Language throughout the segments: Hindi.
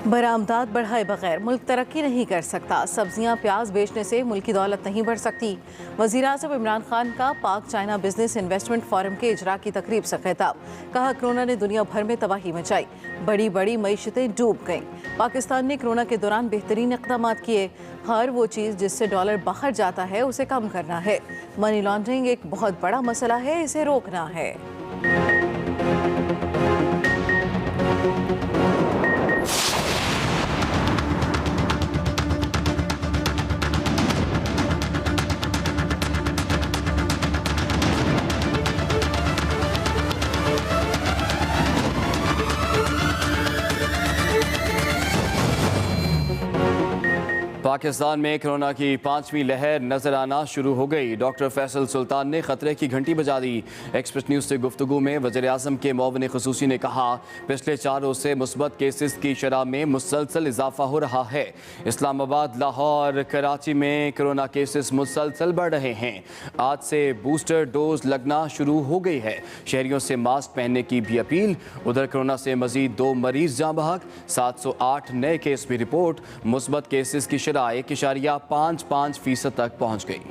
बरामदात बढ़ाए बगैर मुल्क तरक्की नहीं कर सकता। सब्जियां प्याज बेचने से मुल्क की दौलत नहीं बढ़ सकती। वज़ीर-ए-आज़म इमरान खान का पाक चाइना बिजनेस इन्वेस्टमेंट फोरम के इजरा की तकरीब से खिताब। कहा, कोरोना ने दुनिया भर में तबाही मचाई, बड़ी बड़ी मईशतें डूब गईं। पाकिस्तान ने कोरोना के दौरान बेहतरीन इक़दाम किए। हर वो चीज़ जिससे डॉलर बाहर जाता है उसे कम करना है। मनी लॉन्ड्रिंग एक बहुत बड़ा मसला है, इसे रोकना है। पाकिस्तान में कोरोना की 5वीं लहर नजर आना शुरू हो गई। डॉक्टर फैसल सुल्तान ने खतरे की घंटी बजा दी। एक्सप्रेस न्यूज से गुफ्तगू में वज़ीर-ए-आज़म के मुआविन ख़ुसूसी ने कहा, पिछले 4 रोज़ से मुस्बत केसेस की शरह में मुसलसल इजाफा हो रहा है। इस्लामाबाद, लाहौर, कराची में कोरोना केसेस मुसलसल बढ़ रहे हैं। आज से बूस्टर डोज लगना शुरू हो गई है। शहरियों से मास्क पहनने की भी अपील। उधर कोरोना से मजीद 2 मरीज जाँ बहक, 708 नए केस भी रिपोर्ट। मुस्बत केसेस की 1.55% तक पहुंच गई।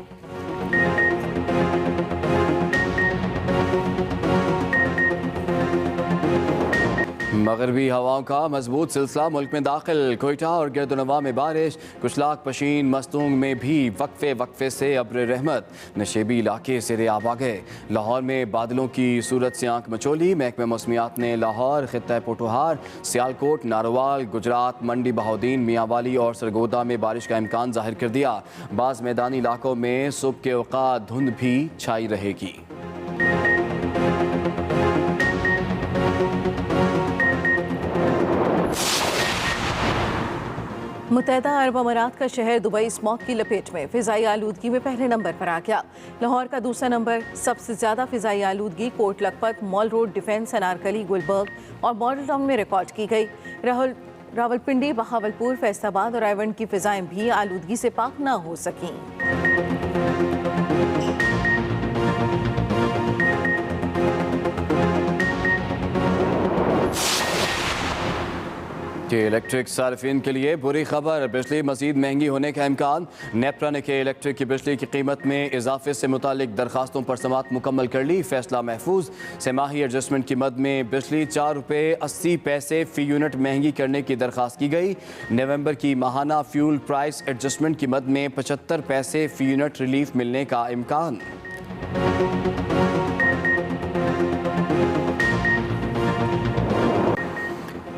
मगरबी हवाओं का मजबूत सिलसिला मुल्क में दाखिल। कोयटा और गिरदुनवा में बारिश, कुछ लाख पशीन मस्तूंग में भी वक्फे से अब्र रहमत। नशेबी इलाके सिरे आब आ गए। लाहौर में बादलों की सूरत से आंख मचोली। महकमे मौसमियात ने लाहौर, खित्ता पोटोहार, सियालकोट, नारोवाल, गुजरात, मंडी बहाउद्दीन, मियांवाली और सरगोदा में बारिश का इम्कान जाहिर कर दिया। बाज़ मैदानी इलाकों में सुबह के औकात धुंध भी छाई रहेगी। मुत्तहदा अरब अमारात का शहर दुबई स्मॉग की लपेट में फ़िज़ाई आलूदगी में पहले नंबर पर आ गया। लाहौर का दूसरा नंबर। सबसे ज़्यादा फ़िज़ाई आलूदगी Kot Lakhpat, Mall Road, Defence, Anarkali, Gulberg और मॉडल टाउन में रिकॉर्ड की गई। रावलपिंडी, बहावलपुर, फैसलाबाद और रायवंड की फ़िज़ाएँ भी आलूदगी से पाक ना हो सकीं। के इलेक्ट्रिक सार्फिन के लिए बुरी खबर, बिजली मजीद महंगी होने का इम्कान। नेपरा ने के इलेक्ट्रिक की बिजली की कीमत में इजाफे से मुतालिक दरखास्तों पर समाअत मुकम्मल कर ली। फैसला महफूज। सेमाही एडजस्टमेंट की मद में बिजली 4 रुपये 80 पैसे फ़ी यूनिट महंगी करने की दरखास्त की गई। नवंबर की माहाना फ्यूल प्राइस एडजस्टमेंट की मद में 75 पैसे फ़ी यूनिट रिलीफ मिलने का इम्कान।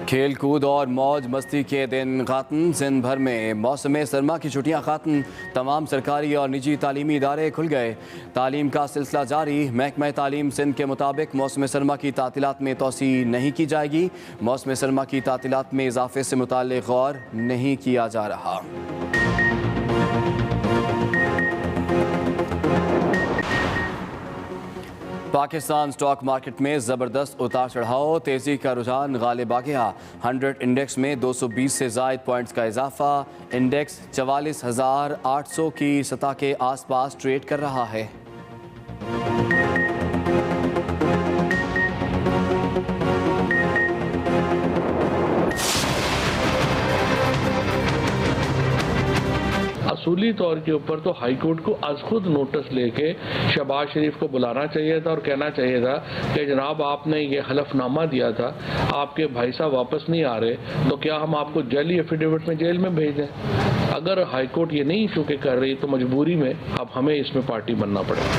खेल कूद और मौज मस्ती के दिन खातन। सिंध भर में मौसम सरमा की छुट्टियां खातन। तमाम सरकारी और निजी तालीमी इदारे खुल गए। तालीम का सिलसिला जारी। महकमा तालीम सिंध के मुताबिक मौसम सरमा की तातीलात में तोसी नहीं की जाएगी। मौसम सरमा की तातीलात में इजाफे से मुताल्लिक गौर नहीं किया जा रहा। पाकिस्तान स्टॉक मार्केट में ज़बरदस्त उतार चढ़ाव। तेज़ी का रुझान गालिब आ गया। 100 इंडेक्स में 220 से ज़ायद पॉइंट्स का इजाफा। इंडेक्स 44,800 की सतह के आसपास ट्रेड कर रहा है। असूली तौर के ऊपर तो हाई कोर्ट को आज खुद नोटिस लेके शहबाज शरीफ को बुलाना चाहिए था और कहना चाहिए था कि जनाब आपने ये हलफनामा दिया था, आपके भाई साहब वापस नहीं आ रहे, तो क्या हम आपको जाली एफिडेविट में जेल में भेज दें। अगर हाई कोर्ट ये नहीं इशू कर रही तो मजबूरी में अब हमें इसमें पार्टी बनना पड़ेगा।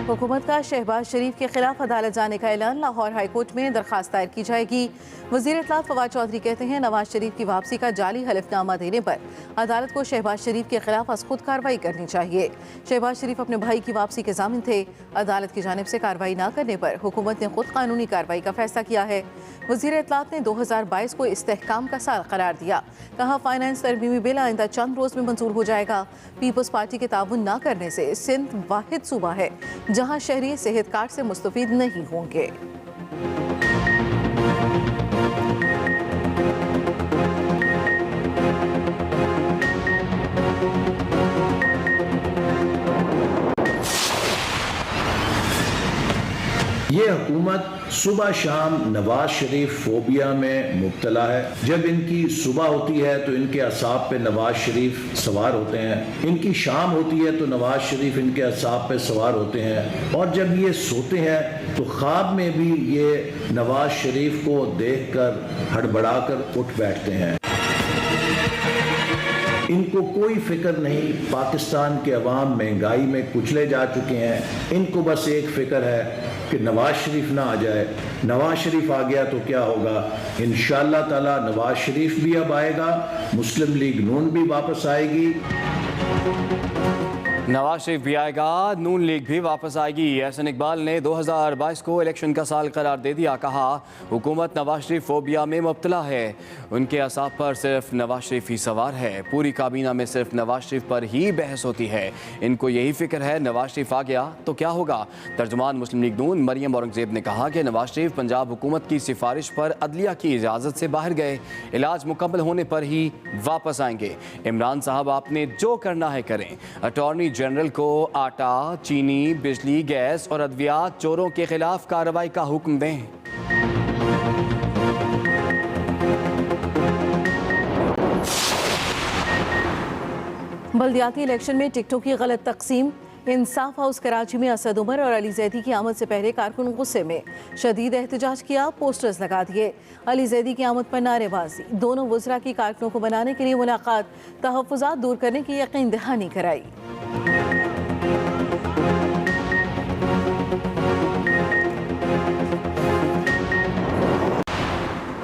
हुकूमत का शहबाज शरीफ के खिलाफ अदालत जाने का ऐलान। लाहौर हाई कोर्ट में दरखास्त दायर की जाएगी। वज़ीर इत्तलात फवाद चौधरी कहते हैं, नवाज शरीफ की वापसी का जाली हलफनामा देने पर अदालत को शहबाज शरीफ के खिलाफ अज़ खुद कार्रवाई करनी चाहिए। शहबाज शरीफ अपने भाई की वापसी के ज़ामिन थे। अदालत की जानिब से कार्रवाई न करने पर हुकूमत ने खुद कानूनी कार्रवाई का फैसला किया है। वज़ीर इत्तलात ने 2022 को इस्तेहकाम का साल करार दिया। कहा, फाइनेंस तरमीमी बिल आइंदा चंद रोज़ में मंजूर हो जाएगा। पीपल्स पार्टी के ताउन न करने से सिंध वाहिद सूबा है जहाँ शहरी सेहत कार्ड से मुस्तफीद नहीं होंगे। ये हुकूमत सुबह शाम नवाज शरीफ फोबिया में मुब्तला है। जब इनकी सुबह होती है तो इनके असाब पे नवाज शरीफ सवार होते हैं, इनकी शाम होती है तो नवाज शरीफ इनके असाब पे सवार होते हैं, और जब ये सोते हैं तो ख्वाब में भी ये नवाज शरीफ को देखकर हड़बड़ाकर उठ बैठते हैं। इनको कोई फिक्र नहीं, पाकिस्तान के अवाम महंगाई में कुचले जा चुके हैं। इनको बस एक फिक्र है कि नवाज शरीफ ना आ जाए। नवाज शरीफ आ गया तो क्या होगा? इंशाअल्लाह ताला नवाज शरीफ भी अब आएगा, मुस्लिम लीग नून भी वापस आएगी। नवाज शरीफ भी आएगा, नून लीग भी वापस आएगी। एहसन इकबाल ने 2022 को इलेक्शन का साल करार दे दिया। कहा हुकूमत नवाज शरीफ फोबिया में मुब्तला है, उनके असाब पर सिर्फ नवाज शरीफ ही सवार है। पूरी काबीना में सिर्फ नवाज शरीफ पर ही बहस होती है। इनको यही फिक्र है नवाज शरीफ आ गया तो क्या होगा। तर्जुमान मुस्लिम लीग नून मरियम औरंगजेब ने कहा कि नवाज शरीफ पंजाब हुकूमत की सिफारिश पर अदलिया की इजाज़त से बाहर गए, इलाज मुकम्मल होने पर ही वापस आएंगे। इमरान साहब आपने जो करना है करें। अटॉर्नी जनरल को आटा, चीनी, बिजली, गैस और अद्वियात चोरों के खिलाफ कार्रवाई का हुक्म दें। बल्दियाती इलेक्शन में टिकटों की गलत तकसीम। इंसाफ हाउस कराची में असद उमर और अली जैदी की आमद से पहले कारकुन गुस्से में शदीद एहतजाज किया, पोस्टर्स लगा दिए। अली जैदी की आमद पर नारेबाजी, दोनों वज़रा की कारकुनों को बनाने के लिए मुलाकात, तहफ़्फ़ुज़ात दूर करने की यकीन दहानी कराई।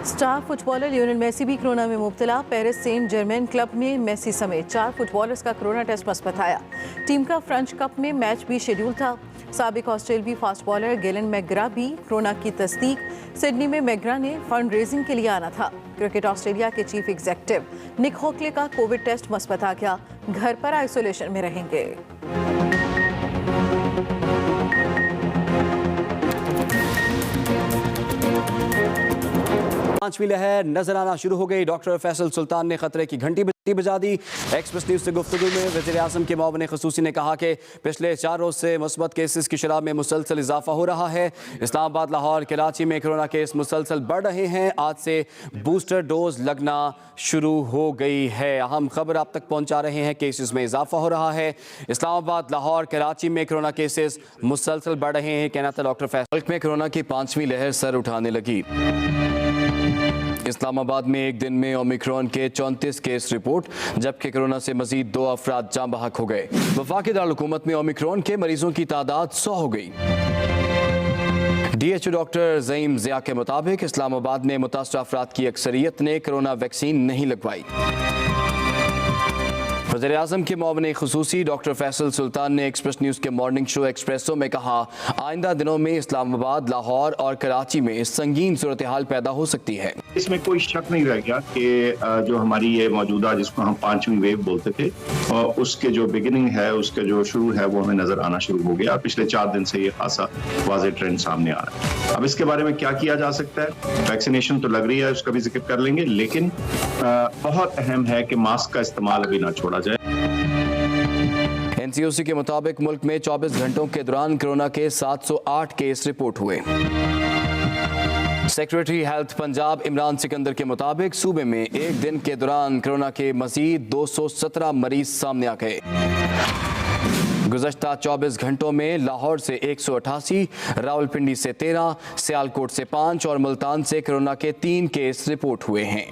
स्टार फुटबॉलर लियोनेल मेसी भी कोरोना में मुब्तला। पेरिस सेंट जर्मेन क्लब में मेसी समेत 4 फुटबॉलर्स का कोरोना टेस्ट मस्बत आया। टीम का फ्रेंच कप में मैच भी शेड्यूल था। साबिक ऑस्ट्रेलियाई फास्ट बॉलर गेलन मैकग्रा भी कोरोना की तस्दीक। सिडनी में मैकग्रा ने फंड रेजिंग के लिए आना था। क्रिकेट ऑस्ट्रेलिया के चीफ एग्जीक्यूटिव निक होकले का कोविड टेस्ट मस्बत आ गया, घर पर आइसोलेशन में रहेंगे। पांचवी लहर नजर आना शुरू हो गई। डॉक्टर फैसल सुल्तान ने खतरे की घंटी बजा दी। एक्सप्रेस न्यूज से गुफ्तगू में वज़ीर आज़म के मुआविन ख़ुसूसी ने कहा कि पिछले 4 रोज से मुस्बत केसेस की शरह में मुसलसल इजाफा हो रहा है। इस्लामाबाद, लाहौर, कराची में कोरोना केस मुसलसल बढ़ रहे हैं। आज से बूस्टर डोज लगना शुरू हो गई है। अहम खबर आप तक पहुंचा रहे हैं, केसेस में इजाफा हो रहा है। इस्लामाबाद, लाहौर, कराची में कोरोना केसेस मुसलसल बढ़ रहे हैं। कहना था डॉक्टर फैसल। मुल्क में कोरोना की 5वीं लहर सर उठाने लगी। इस्लामाबाद में एक दिन में ओमिक्रॉन के 34 केस रिपोर्ट, जबकि कोरोना से मजीद 2 अफराद जाँ बहक हो गए। वफाकी दारुल-हुकूमत में ओमिक्रॉन के मरीजों की तादाद 100 हो गई। DHO डॉक्टर ज़ईम ज़िया के मुताबिक इस्लामाबाद में मुतासर अफराद की अक्सरियत ने कोरोना वैक्सीन नहीं लगवाई। वज़ीर आज़म के मुआविन ख़ुसूसी डॉक्टर फैसल सुल्तान ने एक्सप्रेस न्यूज़ के मॉर्निंग शो एक्सप्रेसो में कहा, आइंदा दिनों में इस्लामाबाद, लाहौर और कराची में संगीन सूरत हाल पैदा हो सकती है। इसमें कोई शक नहीं रह गया कि जो हमारी ये मौजूदा, जिसको हम 5वीं वेव बोलते थे, उसके जो बिगिनिंग है, उसका जो शुरू है, वो हमें नजर आना शुरू हो गया। पिछले 4 दिन से ये खासा वाज़ेह ट्रेंड सामने आ रहा है। अब इसके बारे में क्या किया जा सकता है? वैक्सीनेशन तो लग रही है, उसका भी जिक्र कर लेंगे, लेकिन बहुत अहम है कि मास्क का इस्तेमाल अभी ना छोड़ा जाए। NCOC के मुताबिक मुल्क में 24 घंटों के दौरान कोरोना के 708 केस रिपोर्ट हुए। सेक्रेटरी हेल्थ पंजाब इमरान सिकंदर के मुताबिक सूबे में एक दिन के दौरान कोरोना के मजीद 217 मरीज सामने आ गए। गुज़श्ता 24 घंटों में लाहौर से 188, रावलपिंडी से 13, सियालकोट से 5 और मुल्तान से कोरोना के 3 केस रिपोर्ट हुए हैं।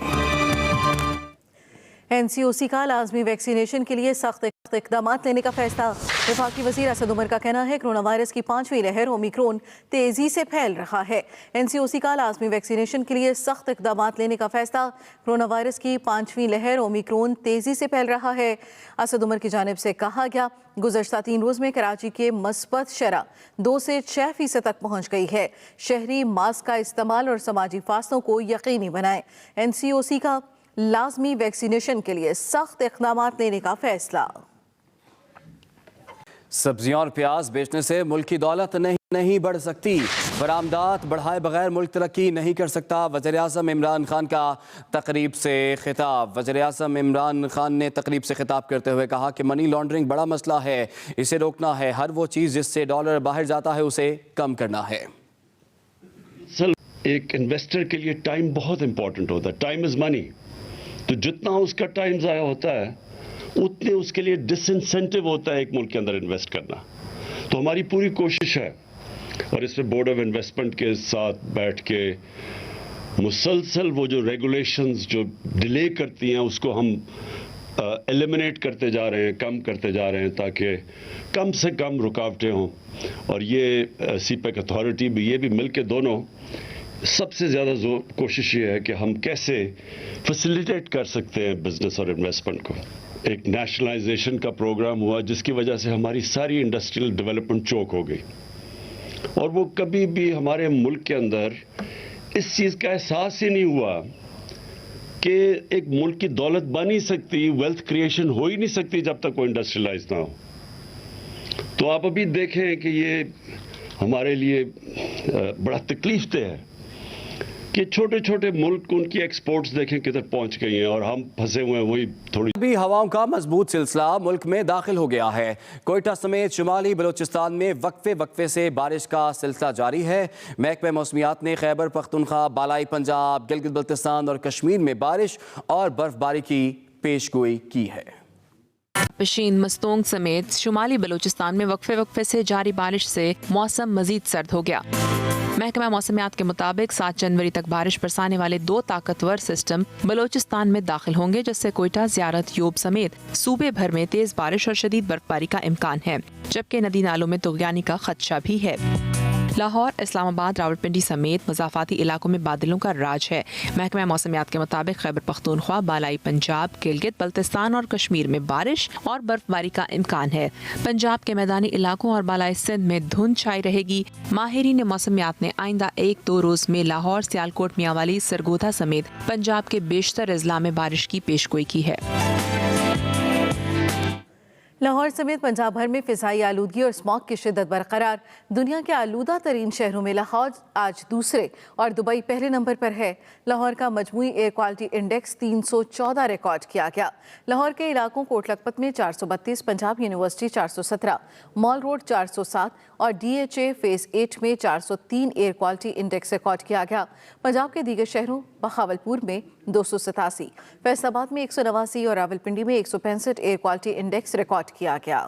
NCOC का लाजमी वैक्सीनेशन के लिए सख्त इक़दाम लेने का फैसला। वफाकी वज़ीर असद उमर का कहना है कोरोना वायरस की 5वीं लहर ओमिक्रॉन तेज़ी से फैल रहा है। NCOC का लाजमी वैक्सीनेशन के लिए सख्त इक़दाम लेने का फैसला। कोरोना वायरस की 5वीं लहर ओमिक्रॉन तेज़ी से फैल रहा है। असद उमर की जानिब से कहा गया, गुज़श्ता 3 रोज़ में कराची के मस्बत शरह 2 से 6% तक पहुँच गई है। शहरी मास्क का इस्तेमाल और समाजी फासलों को यकीनी बनाएं। NCOC का लाजमी वैक्सीनेशन के लिए सख्त इक़दाम लेने का फैसला। सब्जियां और प्याज बेचने से मुल्क की दौलत नहीं बढ़ सकती। बरामदात बढ़ाए बगैर मुल्क तरक्की नहीं कर सकता। वज़ीर आज़म इमरान खान का तकरीब से खिताब। वज़ीर आज़म इमरान खान ने तकरीब से खिताब करते हुए कहा कि मनी लॉन्ड्रिंग बड़ा मसला है, इसे रोकना है। हर वो चीज़ जिससे डॉलर बाहर जाता है उसे कम करना है। एक इन्वेस्टर के लिए टाइम बहुत इंपॉर्टेंट होता है। Time is money. तो जितना उसका टाइम ज़ाया होता है उतने उसके लिए डिसइंसेंटिव होता है एक मुल्क के अंदर इन्वेस्ट करना। तो हमारी पूरी कोशिश है और इसमें बोर्ड ऑफ इन्वेस्टमेंट के साथ बैठ के मुसलसल वो जो रेगुलेशंस जो डिले करती हैं उसको हम एलिमिनेट करते जा रहे हैं, कम करते जा रहे हैं, ताकि कम से कम रुकावटें हों। और ये सीपेक अथॉरिटी भी, ये भी मिलके दोनों सबसे ज़्यादा कोशिश ये है कि हम कैसे फैसिलिटेट कर सकते हैं बिजनेस और इन्वेस्टमेंट को। एक नेशनलाइजेशन का प्रोग्राम हुआ जिसकी वजह से हमारी सारी इंडस्ट्रियल डेवलपमेंट चोक हो गई और वो कभी भी हमारे मुल्क के अंदर इस चीज़ का एहसास ही नहीं हुआ कि एक मुल्क की दौलत बन ही सकती, वेल्थ क्रिएशन हो ही नहीं सकती जब तक वो इंडस्ट्रियलाइज ना हो। तो आप अभी देखें कि ये हमारे लिए बड़ा तकलीफदेह है कि छोटे छोटे मुल्क उनकी एक्सपोर्ट्स देखें किधर पहुंच गई हैं और हम फंसे हुए हैं वही थोड़ी। भी हवाओं का मजबूत सिलसिला मुल्क में दाखिल हो गया है। कोयटा समेत शुमाली बलोचिस्तान में वक्फे से बारिश का सिलसिला जारी है। महकमा मौसमियात ने खैबर पख्तूनख्वा, बालाई पंजाब, गिलगित बल्तिस्तान और कश्मीर में बारिश और बर्फबारी की पेशगोई की है। पशीन मस्तोंग समेत शुमाली बलूचिस्तान में वक्फे से जारी बारिश से मौसम मजीद सर्द हो गया। महकमा मौसमियात के मुताबिक 7 जनवरी तक बारिश बरसाने वाले 2 ताकतवर सिस्टम बलूचिस्तान में दाखिल होंगे, जिससे कोयटा, ज़ियारत, योब समेत सूबे भर में तेज बारिश और शदीद बर्फबारी का इम्कान है, जबकि नदी नालों में तुगयानी का खदशा भी है। लाहौर, इस्लामाबाद, रावलपिंडी समेत मज़ाफ़ाती इलाकों में बादलों का राज है। महकमा मौसमियात के मुताबिक खैबर पख्तूनख्वा, बालाई पंजाब, गिलगित बल्तिस्तान और कश्मीर में बारिश और बर्फबारी का इम्कान है। पंजाब के मैदानी इलाकों और बालाई सिंध में धुंध छाई रहेगी। माहिरीन मौसमियात ने आइंदा 1-2 रोज़ में लाहौर, सियालकोट, मियांवाली, सरगोधा समेत पंजाब के बेशतर अजला में बारिश की पेशगोई की है। लाहौर समेत पंजाब भर में फिजाई आलूदगी और स्मॉग की शिद्दत बरकरार। दुनिया के आलूदा तरीन शहरों में लाहौर आज दूसरे और दुबई पहले नंबर पर है। लाहौर का मजमूई एयर क्वालिटी इंडेक्स 314 रिकॉर्ड किया गया। लाहौर के इलाकों कोट लखपत में 432, पंजाब यूनिवर्सिटी 417, मॉल रोड 407 और DHA फेज 8 में 403 एयर क्वालिटी इंडेक्स रिकॉर्ड किया गया। पंजाब के दीगर शहरों बहावलपुर में 287, फैसलाबाद में 189 और रावलपिंडी में 165 एयर क्वालिटी इंडेक्स रिकॉर्ड किया गया।